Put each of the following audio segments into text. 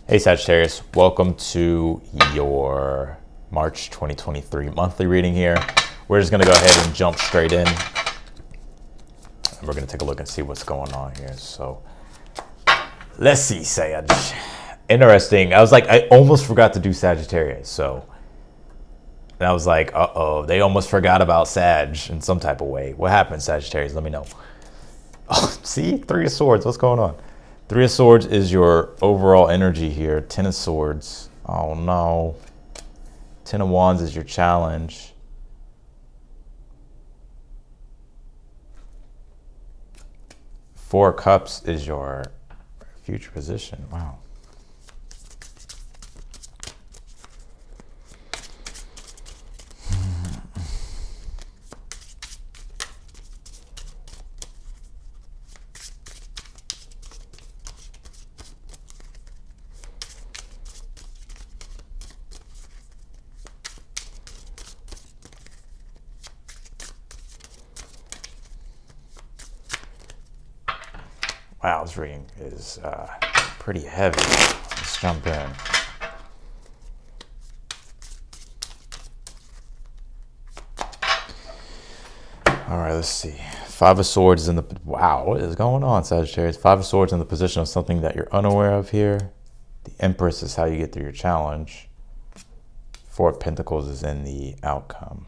Hey Sagittarius, welcome to your March 2023 monthly reading here. We're just going to go ahead and jump straight in. And we're going to take a look and see what's going on here. So let's see, Sag. Interesting. I almost forgot to do Sagittarius. And I was like, uh-oh, they almost forgot about Sag in some type of way. What happened, Sagittarius? Let me know. Oh, see? Three of Swords. What's going on? Three of Swords is your overall energy here. Ten of Swords. Oh, no. Ten of Wands is your challenge. Four of Cups is your future position. Wow. Wow, this reading is pretty heavy. Let's jump in. All right, let's see. Five of Swords is in the... Wow, what is going on, Sagittarius? Five of Swords in the position of something that you're unaware of here. The Empress is how you get through your challenge. Four of Pentacles is in the outcome.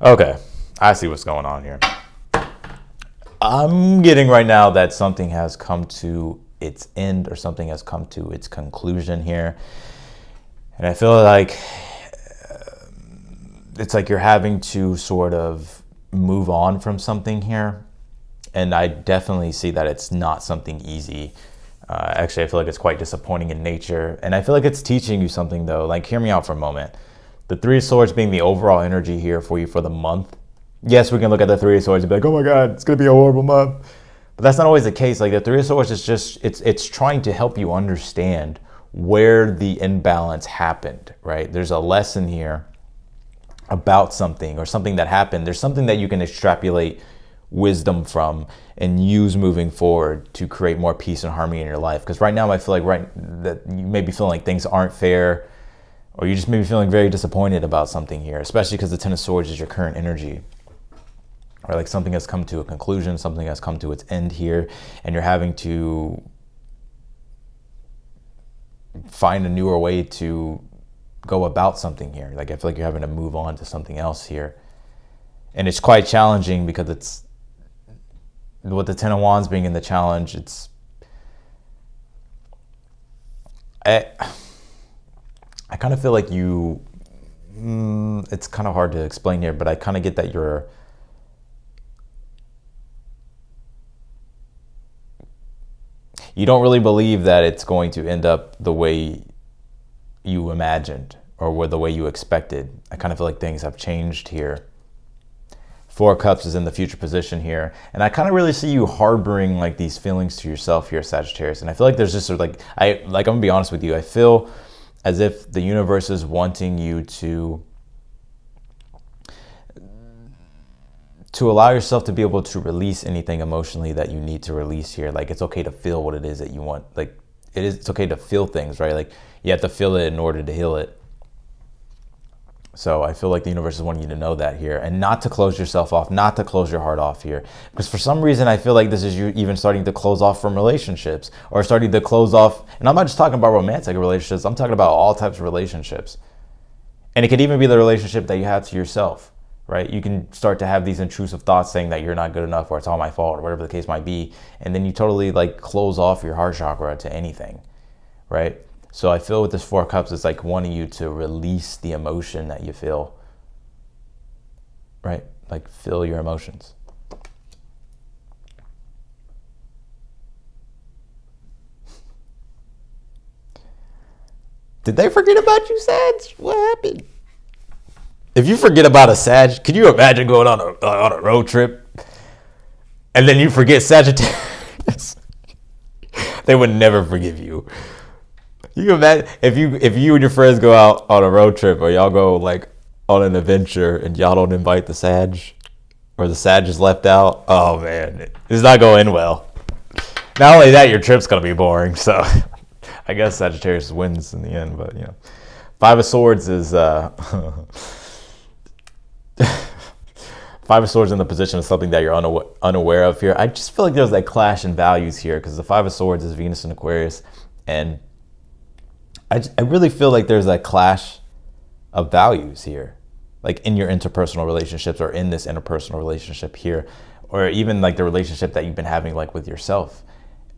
Okay, I see what's going on here. I'm getting right now that something has come to its end or something has come to its conclusion here. And I feel like it's like you're having to sort of move on from something here. And I definitely see that it's not something easy. Actually, I feel like it's quite disappointing in nature. And I feel like it's teaching you something, though. Like, hear me out for a moment. The Three of Swords being the overall energy here for you for the month. Yes, we can look at the Three of Swords and be like, oh my God, it's going to be a horrible month. But that's not always the case. Like, the Three of Swords is just, it's trying to help you understand where the imbalance happened, right? There's a lesson here about something or something that happened. There's something that you can extrapolate wisdom from and use moving forward to create more peace and harmony in your life. Because right now I feel like that you may be feeling like things aren't fair, or you just may be feeling very disappointed about something here, especially because the Ten of Swords is your current energy. Or like something has come to a conclusion, something has come to its end here, and you're having to find a newer way to go about something here. Like, I feel like you're having to move on to something else here. And it's quite challenging because it's, with the Ten of Wands being in the challenge, I kind of feel like it's kind of hard to explain here, but I kind of get that you don't really believe that it's going to end up the way you imagined or the way you expected. I kind of feel like things have changed here. Four of Cups is in the future position here. And I kind of really see you harboring like these feelings to yourself here, Sagittarius. And I feel like there's just sort of I'm going to be honest with you. I feel as if the universe is wanting you to allow yourself to be able to release anything emotionally that you need to release here. Like, it's okay to feel what it is that you want. Like, it's okay to feel things, right? Like, you have to feel it in order to heal it. So I feel like the universe is wanting you to know that here, and not to close yourself off, not to close your heart off here. Because for some reason, I feel like this is you even starting to close off from relationships, or starting to close off. And I'm not just talking about romantic relationships. I'm talking about all types of relationships. And it could even be the relationship that you have to yourself, right? You can start to have these intrusive thoughts saying that you're not good enough, or it's all my fault, or whatever the case might be. And then you totally like close off your heart chakra to anything, right? So I feel with this Four of Cups, it's like wanting you to release the emotion that you feel, right? Like, feel your emotions. Did they forget about you, Sag? What happened? If you forget about a Sag, can you imagine going on a road trip and then you forget Sagittarius? They would never forgive you. You can imagine if you and your friends go out on a road trip, or y'all go like on an adventure, and y'all don't invite the Sag, or the Sag is left out. Oh man, it's not going well. Not only that, your trip's gonna be boring. So I guess Sagittarius wins in the end. But you know, Five of Swords is Five of Swords in the position of something that you're unaware of here. I just feel like there's that clash in values here, because the Five of Swords is Venus in Aquarius, and I really feel like there's that clash of values here, like in your interpersonal relationships, or in this interpersonal relationship here, or even like the relationship that you've been having like with yourself.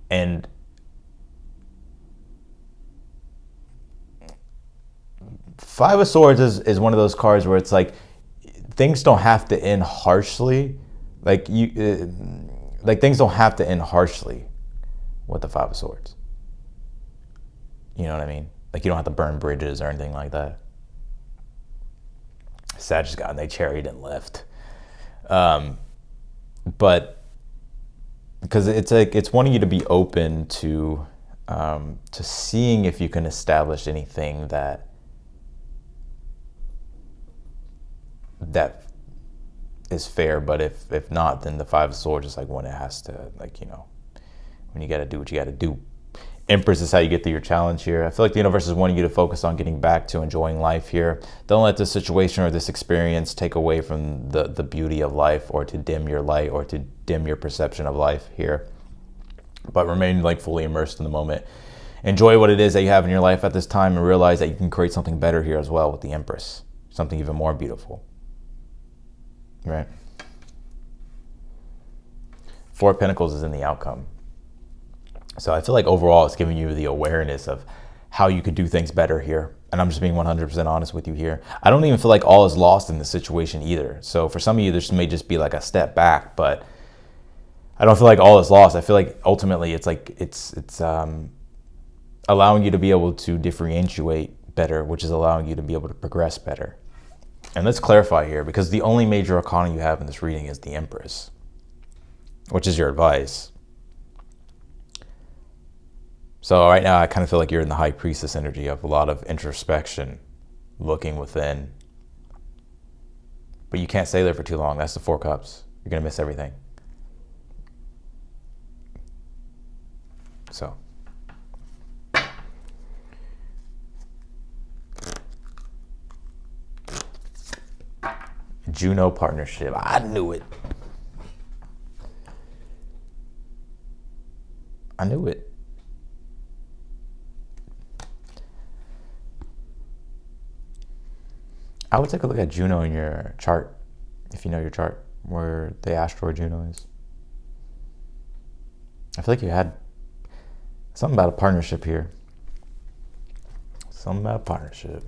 And Five of Swords is one of those cards where it's like things don't have to end harshly. Like things don't have to end harshly with the Five of Swords. You know what I mean? Like you don't have to burn bridges or anything like that. Sag just got in their chariot and left. But because it's like it's wanting you to be open to seeing if you can establish anything that is fair. But if not, then the Five of Swords is like when it has to, like, you know, when you got to do what you got to do. Empress is how you get through your challenge here. I feel like the universe is wanting you to focus on getting back to enjoying life here. Don't let this situation or this experience take away from the beauty of life, or to dim your light, or to dim your perception of life here. But remain like fully immersed in the moment. Enjoy what it is that you have in your life at this time, and realize that you can create something better here as well with the Empress. Something even more beautiful. Right? Four of Pentacles is in the outcome. So I feel like overall it's giving you the awareness of how you could do things better here. And I'm just being 100% honest with you here. I don't even feel like all is lost in this situation either. So for some of you, this may just be like a step back, but I don't feel like all is lost. I feel like ultimately it's like it's allowing you to be able to differentiate better, which is allowing you to be able to progress better. And let's clarify here, because the only major arcana you have in this reading is the Empress, which is your advice. So right now I kind of feel like you're in the High Priestess energy of a lot of introspection, looking within. But you can't stay there for too long. That's the Four Cups. You're going to miss everything. So. Juno partnership. I knew it. I knew it. I would take a look at Juno in your chart, if you know your chart, where the asteroid Juno is. I feel like you had something about a partnership here. Something about a partnership.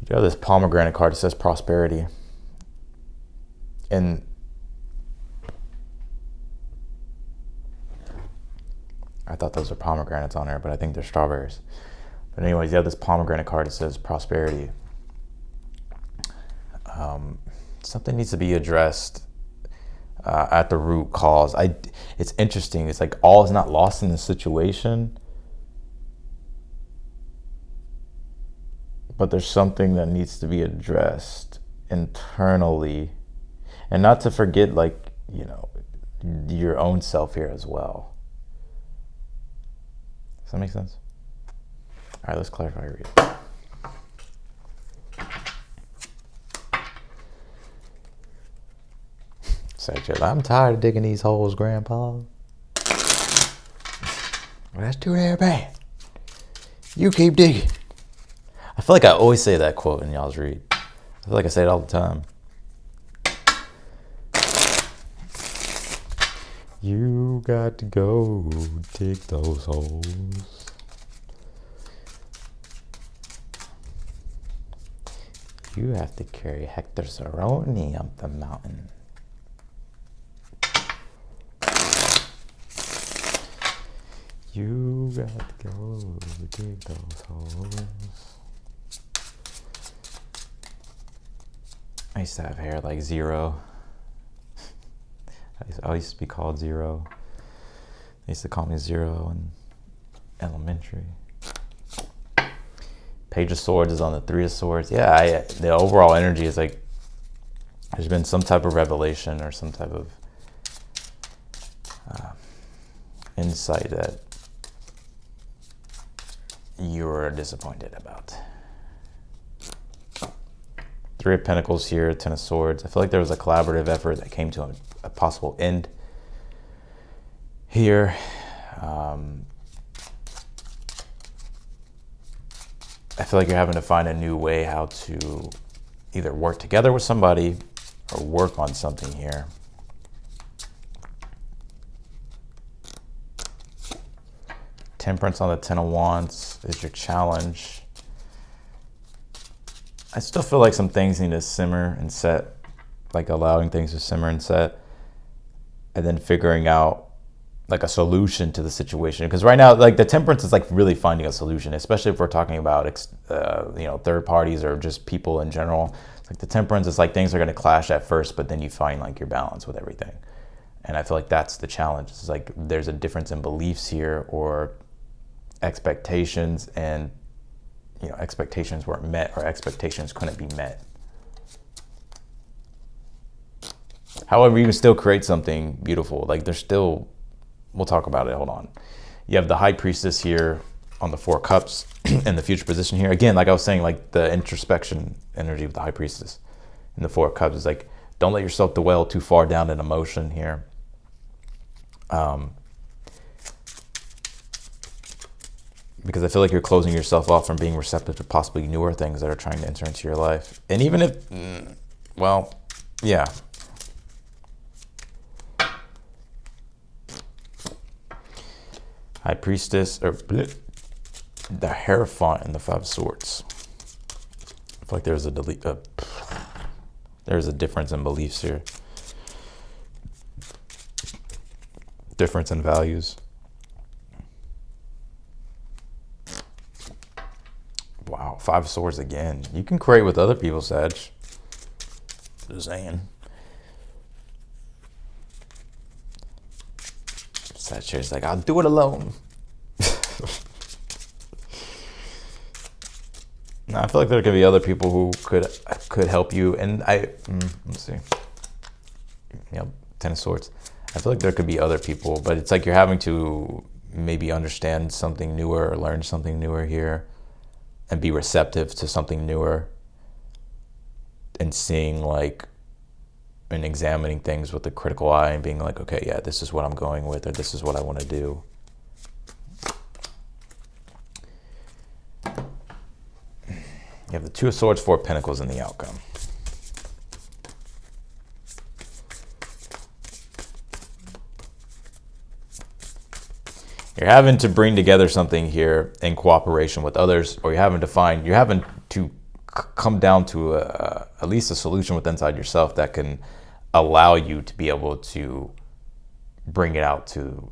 You have this pomegranate card. It says prosperity. And I thought those were pomegranates on there, but I think they're strawberries. But anyways, you have this pomegranate card. It says prosperity. Something needs to be addressed at the root cause. It's interesting. It's like all is not lost in the situation, but there's something that needs to be addressed internally, and not to forget, like, you know, your own self here as well. Does that make sense? All right, let's clarify your reading. Sagittarius, I'm tired of digging these holes, Grandpa. Well, that's too damn bad. You keep digging. I feel like I always say that quote in y'all's read. I feel like I say it all the time. You got to go dig those holes. You have to carry Hector Cerrone up the mountain. You got to go dig those holes. I used to have hair like Zero. I used to be called Zero. They used to call me Zero in elementary. Page of Swords is on the Three of Swords. Yeah, the overall energy is like there's been some type of revelation or some type of insight that you're disappointed about. Three of Pentacles here, Ten of Swords. I feel like there was a collaborative effort that came to a possible end here. I feel like you're having to find a new way how to either work together with somebody or work on something here. Temperance on the Ten of Wands is your challenge. I still feel like some things need to simmer and set, like allowing things to simmer and set, and then figuring out like a solution to the situation. Because right now, like the Temperance is like really finding a solution, especially if we're talking about third parties or just people in general. It's like the Temperance is like things are going to clash at first, but then you find like your balance with everything. And I feel like that's the challenge. It's like there's a difference in beliefs here or expectations, and expectations weren't met or expectations couldn't be met. However, you can still create something beautiful. Like there's still, we'll talk about it, hold on. You have the High Priestess here on the Four Cups in the future position here. Again, like I was saying, like the introspection energy of the High Priestess in the Four Cups is like, don't let yourself dwell too far down in emotion here. Because I feel like you're closing yourself off from being receptive to possibly newer things that are trying to enter into your life. And even if, well, yeah. High Priestess, or the Hierophant and the Five of Swords. I feel like there's a difference in beliefs here. Difference in values. Wow, Five of Swords again. You can create with other people, Sag. Just saying. Sagittarius like, I'll do it alone. No, I feel like there could be other people who could help you. And let's see. Yep, Ten of Swords. I feel like there could be other people, but it's like you're having to maybe understand something newer or learn something newer here and be receptive to something newer and seeing like and examining things with a critical eye and being like, okay, yeah, this is what I'm going with, or this is what I want to do. You have the Two of Swords, Four of Pentacles in the outcome. You're having to bring together something here in cooperation with others, or you're having to come down to at least a solution with inside yourself that can allow you to be able to bring it out to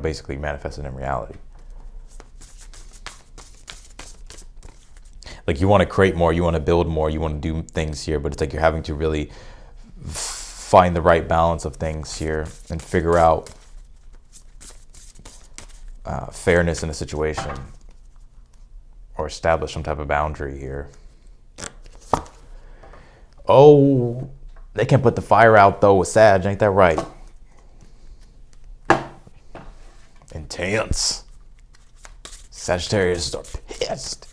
basically manifest it in reality. Like you want to create more, you want to build more, you want to do things here, but it's like you're having to really find the right balance of things here and figure out fairness in a situation or establish some type of boundary here. Oh, they can put the fire out though with Sag, ain't that right? Intense. Sagittarius are pissed.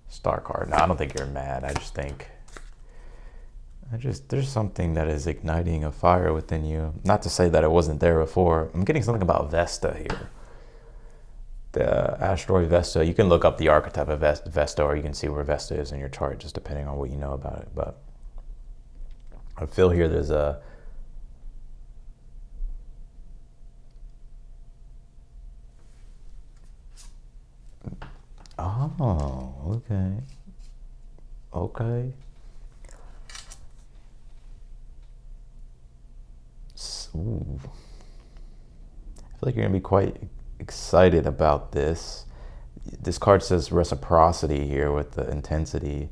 Star card. No, I don't think you're mad. I just think there's something that is igniting a fire within you. Not to say that it wasn't there before. I'm getting something about Vesta here. The asteroid Vesta. You can look up the archetype of Vesta, or you can see where Vesta is in your chart, just depending on what you know about it. But I feel here there's a okay. Ooh. I feel feel like you're gonna be quite excited about this. This card says reciprocity here with the intensity.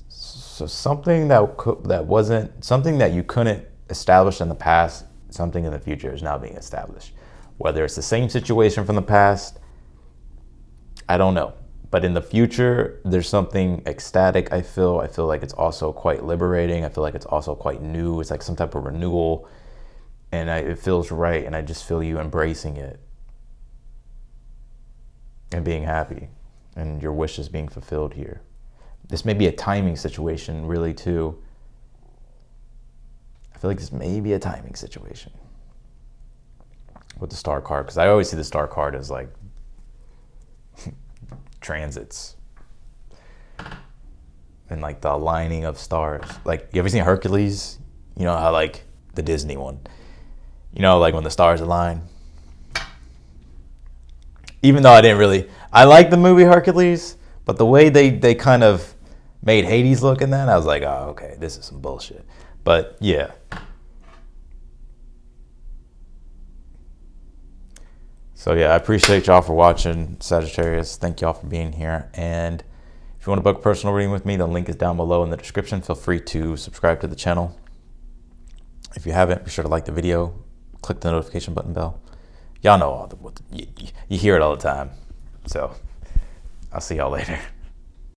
So something that wasn't something that you couldn't establish in the past, something in the future is now being established. Whether it's the same situation from the past, I don't know. But in the future, there's something ecstatic. I feel like it's also quite liberating. I feel like it's also quite new. It's like some type of renewal, and it feels right. And I just feel you embracing it and being happy, and your wishes being fulfilled here. This may be a timing situation, really, too. I feel like this may be a timing situation with the Star card, because I always see the Star card as like transits and like the aligning of stars. Like, you ever seen Hercules? You know how, like, the Disney one, you know, like when the stars align. Even though I like the movie Hercules, but the way they kind of made Hades look in that, I was like, oh, okay, this is some bullshit. But yeah. So yeah, I appreciate y'all for watching, Sagittarius. Thank y'all for being here. And if you want to book a personal reading with me, the link is down below in the description. Feel free to subscribe to the channel. If you haven't, be sure to like the video, click the notification button bell. Y'all know you hear it all the time. So I'll see y'all later.